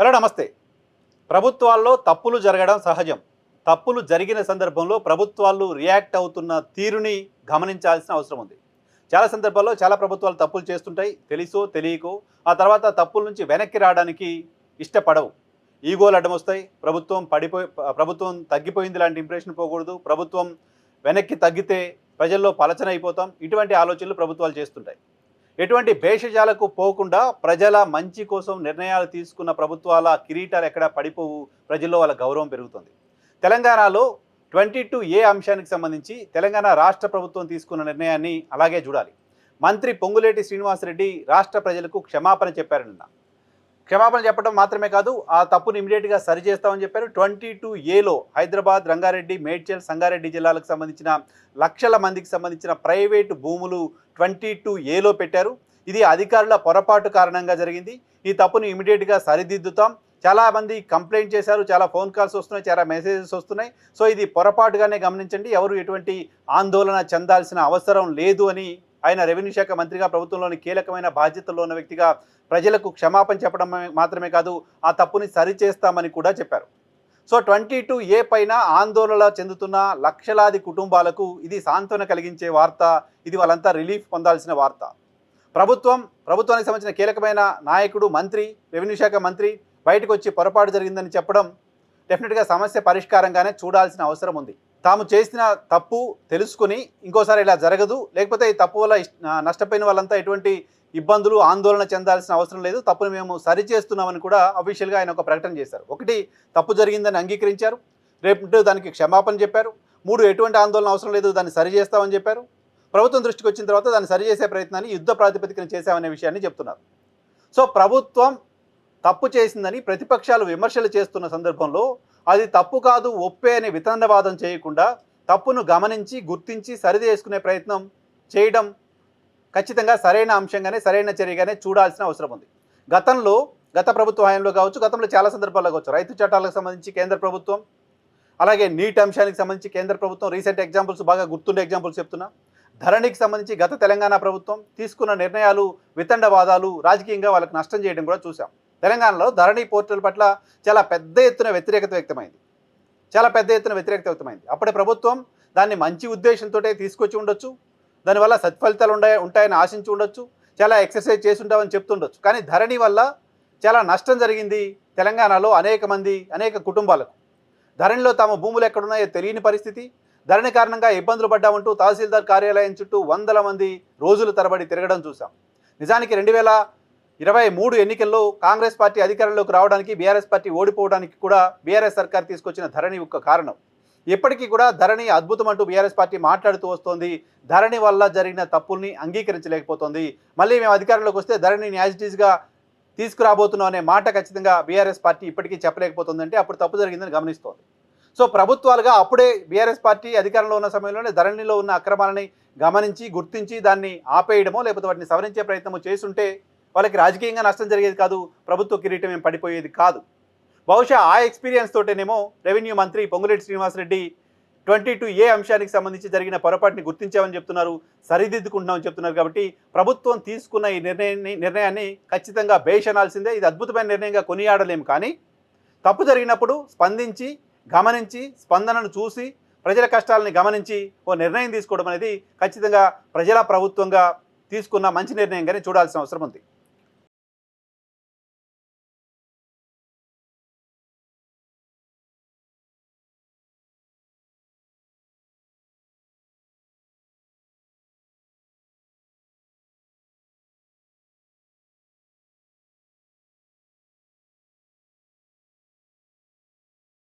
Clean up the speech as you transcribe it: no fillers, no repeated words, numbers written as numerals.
Hello నమస్తే. ప్రభుత్వాల్లో తప్పులు జరగడం సహజం. తప్పులు జరిగిన సందర్భంలో ప్రభుత్వాలు రియాక్ట్ అవుతున్న తీరుని గమనించాల్సిన అవసరం ఉంది. చాలా సందర్భాల్లో చాలా ప్రభుత్వాలు తప్పులు చేస్తుంటాయి. తెలుసో తెలియకో ఆ తర్వాత తప్పుల నుంచి వెనక్కి రావడానికి ఇష్టపడవు. ఈగోలు అడ్డమొస్తాయి. ప్రభుత్వం తగ్గిపోయింది లాంటి ఇంప్రెషన్ పోకూడదు. ప్రభుత్వం వెనక్కి తగ్గితే ప్రజల్లో పలచన అయిపోతాం. ఇటువంటి ఆలోచనలు ప్రభుత్వాలు చేస్తుంటాయి. ఎటువంటి భేషజాలకు పోకుండా ప్రజల మంచి కోసం నిర్ణయాలు తీసుకున్న ప్రభుత్వాల కిరీటాలు ఎక్కడ పడిపోవు. ప్రజల్లో వాళ్ళ గౌరవం పెరుగుతుంది. తెలంగాణలో 22A అంశానికి సంబంధించి తెలంగాణ రాష్ట్ర ప్రభుత్వం తీసుకున్న నిర్ణయాన్ని అలాగే చూడాలి. మంత్రి పొంగులేటి శ్రీనివాసరెడ్డి రాష్ట్ర ప్రజలకు క్షమాపణ చెప్పారు నిన్న. క్షమాపణ చెప్పడం మాత్రమే కాదు, ఆ తప్పును ఇమీడియట్గా సరిచేస్తామని చెప్పారు. 22Aలో హైదరాబాద్, రంగారెడ్డి, మేడ్చల్, సంగారెడ్డి జిల్లాలకు సంబంధించిన లక్షల మందికి సంబంధించిన ప్రైవేటు భూములు 22Aలో పెట్టారు. ఇది అధికారుల పొరపాటు కారణంగా జరిగింది. ఈ తప్పును ఇమీడియట్గా సరిదిద్దుతాం. చాలామంది కంప్లైంట్ చేశారు, చాలా ఫోన్ కాల్స్ వస్తున్నాయి, చాలా మెసేజెస్ వస్తున్నాయి. సో ఇది పొరపాటుగానే గమనించండి, ఎవరు ఎటువంటి ఆందోళన చెందాల్సిన అవసరం లేదు అని ఆయన రెవెన్యూ శాఖ మంత్రిగా, ప్రభుత్వంలోని కీలకమైన బాధ్యతల్లో ఉన్న వ్యక్తిగా ప్రజలకు క్షమాపణ చెప్పడం మాత్రమే కాదు, ఆ తప్పుని సరిచేస్తామని కూడా చెప్పారు. సో 22A పైన ఆందోళన చెందుతున్న లక్షలాది కుటుంబాలకు ఇది సాంత్వన కలిగించే వార్త. ఇది వాళ్ళంతా రిలీఫ్ పొందాల్సిన వార్త. ప్రభుత్వానికి సంబంధించిన కీలకమైన నాయకుడు, మంత్రి, రెవెన్యూ శాఖ మంత్రి బయటకు వచ్చి పొరపాటు జరిగిందని చెప్పడం డెఫినెట్గా సమస్య పరిష్కారంగానే చూడాల్సిన అవసరం ఉంది. తాము చేసిన తప్పు తెలుసుకుని ఇంకోసారి ఇలా జరగదు, లేకపోతే ఈ తప్పు వల్ల నష్టపోయిన వాళ్ళంతా ఎటువంటి ఇబ్బందులు, ఆందోళన చెందాల్సిన అవసరం లేదు, తప్పును మేము సరిచేస్తున్నామని కూడా అఫీషియల్గా ఆయన ఒక ప్రకటన చేశారు. ఒకటి, తప్పు జరిగిందని అంగీకరించారు. రేపు దానికి క్షమాపణ చెప్పారు. 3, ఎటువంటి ఆందోళన అవసరం లేదు, దాన్ని సరిచేస్తామని చెప్పారు. ప్రభుత్వం దృష్టికి వచ్చిన తర్వాత దాన్ని సరిచేసే ప్రయత్నాన్ని యుద్ధ ప్రాతిపదికన చేశామనే విషయాన్ని చెప్తున్నారు. సో ప్రభుత్వం తప్పు చేసిందని ప్రతిపక్షాలు విమర్శలు చేస్తున్న సందర్భంలో అది తప్పు కాదు, ఒప్పే అనే వితండవాదం చేయకుండా తప్పును గమనించి, గుర్తించి సరిచేసుకునే ప్రయత్నం చేయడం ఖచ్చితంగా సరైన అంశంగానే, సరైన చర్యగానే చూడాల్సిన అవసరం ఉంది. గత ప్రభుత్వ హయాంలో కావచ్చు, గతంలో చాలా సందర్భాల్లో కావచ్చు, రైతు చట్టాలకు సంబంధించి కేంద్ర ప్రభుత్వం, అలాగే నీట్ అంశానికి సంబంధించి కేంద్ర ప్రభుత్వం, రీసెంట్ ఎగ్జాంపుల్స్, బాగా గుర్తుండే ఎగ్జాంపుల్స్ చెప్తున్నా. ధరణికి సంబంధించి గత తెలంగాణ ప్రభుత్వం తీసుకున్న నిర్ణయాలు, వితండవాదాలు రాజకీయంగా వాళ్ళకి నష్టం చేయడం కూడా చూసాం. తెలంగాణలో ధరణి పోర్టల్ పట్ల చాలా పెద్ద ఎత్తున వ్యతిరేకత వ్యక్తమైంది. అప్పటి ప్రభుత్వం దాన్ని మంచి ఉద్దేశంతో తీసుకొచ్చి ఉండొచ్చు, దానివల్ల సత్ఫలితాలు ఉంటాయని ఆశించి ఉండొచ్చు, చాలా ఎక్సర్సైజ్ చేసి ఉంటామని చెప్తుండొచ్చు. కానీ ధరణి వల్ల చాలా నష్టం జరిగింది తెలంగాణలో అనేక కుటుంబాలకు. ధరణిలో తమ భూములు ఎక్కడున్నాయో తెలియని పరిస్థితి, ధరణి కారణంగా ఇబ్బందులు పడ్డామంటూ తహసీల్దార్ కార్యాలయం చుట్టూ వందల మంది రోజుల తరబడి తిరగడం చూసాం. నిజానికి 2023 ఎన్నికల్లో కాంగ్రెస్ పార్టీ అధికారంలోకి రావడానికి, బీఆర్ఎస్ పార్టీ ఓడిపోవడానికి కూడా బీఆర్ఎస్ సర్కార్ తీసుకొచ్చిన ధరణి ఒక కారణం. ఇప్పటికీ కూడా ధరణి అద్భుతం అంటూ బీఆర్ఎస్ పార్టీ మాట్లాడుతూ వస్తోంది. ధరణి వల్ల జరిగిన తప్పుల్ని అంగీకరించలేకపోతుంది. మళ్ళీ మేము అధికారంలోకి వస్తే ధరణిని యాజ్ ఇట్ ఈజ్గా తీసుకురాబోతున్నాం అనే మాట ఖచ్చితంగా బీఆర్ఎస్ పార్టీ ఇప్పటికీ చెప్పలేకపోతుందంటే అప్పుడు తప్పు జరిగిందని గమనిస్తోంది. సో ప్రభుత్వాలుగా అప్పుడే బీఆర్ఎస్ పార్టీ అధికారంలో ఉన్న సమయంలోనే ధరణిలో ఉన్న అక్రమాలని గమనించి, గుర్తించి దాన్ని ఆపేయడమో లేకపోతే వాటిని సవరించే ప్రయత్నమో చేస్తుంటే వాళ్ళకి రాజకీయంగా నష్టం జరిగేది కాదు, ప్రభుత్వ కిరీటం ఏం పడిపోయేది కాదు. బహుశా ఆ ఎక్స్పీరియన్స్ తోటేనేమో రెవెన్యూ మంత్రి పొంగులేటి శ్రీనివాసరెడ్డి 22A అంశానికి సంబంధించి జరిగిన పొరపాటుని గుర్తించామని చెప్తున్నారు, సరిదిద్దుకుంటున్నామని చెప్తున్నారు. కాబట్టి ప్రభుత్వం తీసుకున్న ఈ నిర్ణయాన్ని ఖచ్చితంగా బేషనాల్సిందే. ఇది అద్భుతమైన నిర్ణయంగా కొనియాడలేము. కానీ తప్పు జరిగినప్పుడు స్పందించి, గమనించి, స్పందనను చూసి, ప్రజల కష్టాలని గమనించి ఓ నిర్ణయం తీసుకోవడం అనేది ఖచ్చితంగా ప్రజల ప్రభుత్వంగా తీసుకున్న మంచి నిర్ణయంగానే చూడాల్సిన అవసరం ఉంది.